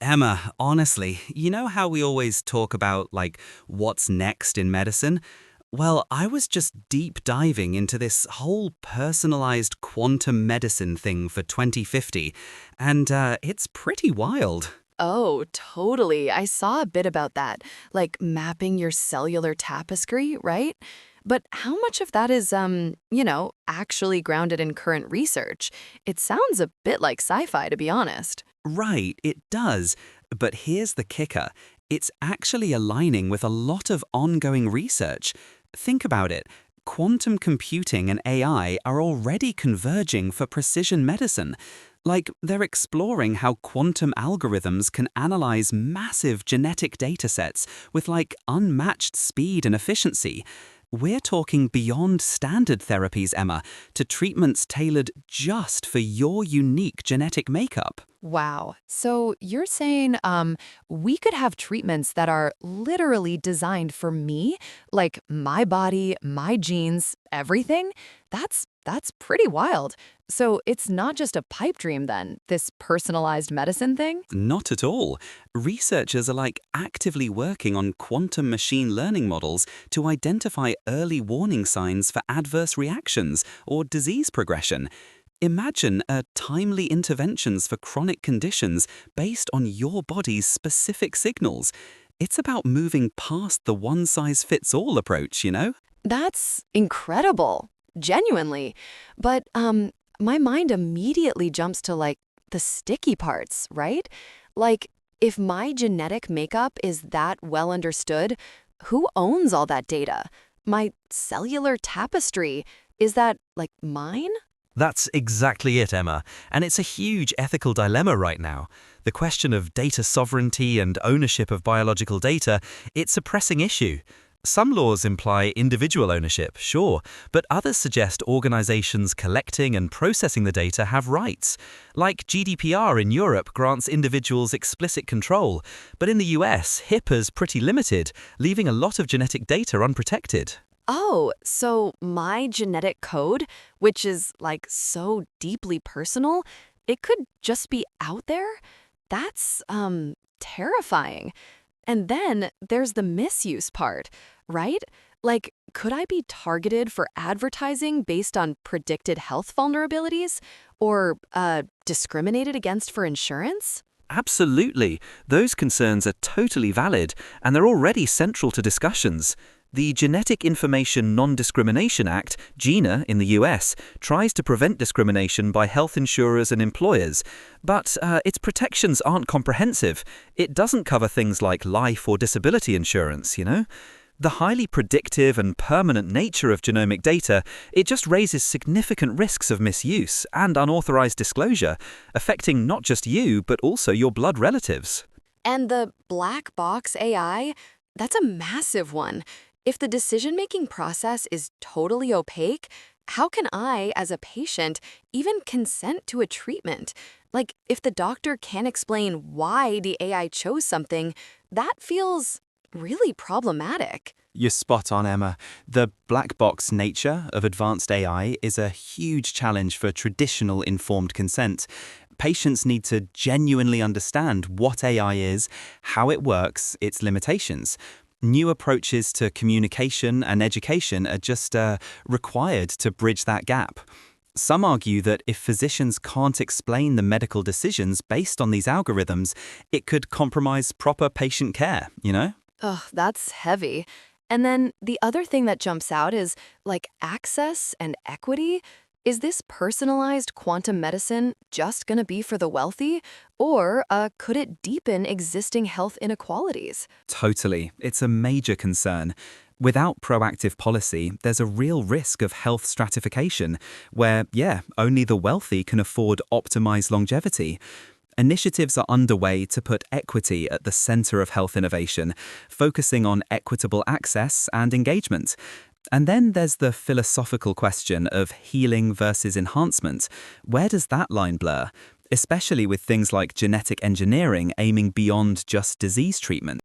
Emma, honestly, you know how we always talk about, what's next in medicine? Well, I was just deep diving into this whole personalized quantum medicine thing for 2050, and it's pretty wild. Oh, totally. I saw a bit about that, like mapping your cellular tapestry, right? But how much of that is, actually grounded in current research? It sounds a bit like sci-fi, to be honest. Right, it does. But here's the kicker. It's actually aligning with a lot of ongoing research. Think about it. Quantum computing and AI are already converging for precision medicine. They're exploring how quantum algorithms can analyze massive genetic datasets with unmatched speed and efficiency. We're talking beyond standard therapies, Emma, to treatments tailored just for your unique genetic makeup. Wow. So you're saying we could have treatments that are literally designed for me, like my body, my genes, everything? That's pretty wild. So it's not just a pipe dream then, this personalized medicine thing? Not at all. Researchers are actively working on quantum machine learning models to identify early warning signs for adverse reactions or disease progression. Imagine timely interventions for chronic conditions based on your body's specific signals. It's about moving past the one-size-fits-all approach, you know? That's incredible. Genuinely. But my mind immediately jumps to the sticky parts, right? Like if my genetic makeup is that well understood, who owns all that data? My cellular tapestry, is that mine? That's exactly it, Emma. And it's a huge ethical dilemma right now. The question of data sovereignty and ownership of biological data, it's a pressing issue. Some laws imply individual ownership, sure, but others suggest organizations collecting and processing the data have rights. Like GDPR in Europe grants individuals explicit control, but in the US, HIPAA's pretty limited, leaving a lot of genetic data unprotected. Oh, so my genetic code, which is so deeply personal, it could just be out there? That's terrifying. And then there's the misuse part, right? Could I be targeted for advertising based on predicted health vulnerabilities? Or discriminated against for insurance? Absolutely. Those concerns are totally valid, and they're already central to discussions. The Genetic Information Non-Discrimination Act, GINA, in the US, tries to prevent discrimination by health insurers and employers. But its protections aren't comprehensive. It doesn't cover things like life or disability insurance, you know? The highly predictive and permanent nature of genomic data, it just raises significant risks of misuse and unauthorized disclosure, affecting not just you, but also your blood relatives. And the black box AI, that's a massive one. If the decision-making process is totally opaque, how can I, as a patient, even consent to a treatment? If the doctor can't explain why the AI chose something, that feels really problematic. You're spot on, Emma. The black box nature of advanced AI is a huge challenge for traditional informed consent. Patients need to genuinely understand what AI is, how it works, its limitations. New approaches to communication and education are just required to bridge that gap. Some argue that if physicians can't explain the medical decisions based on these algorithms, it could compromise proper patient care, you know? Ugh, that's heavy. And then the other thing that jumps out is access and equity. Is this personalized quantum medicine just going to be for the wealthy? Or could it deepen existing health inequalities? Totally. It's a major concern. Without proactive policy, there's a real risk of health stratification, where, only the wealthy can afford optimized longevity. Initiatives are underway to put equity at the center of health innovation, focusing on equitable access and engagement. And then there's the philosophical question of healing versus enhancement. Where does that line blur? Especially with things like genetic engineering aiming beyond just disease treatment.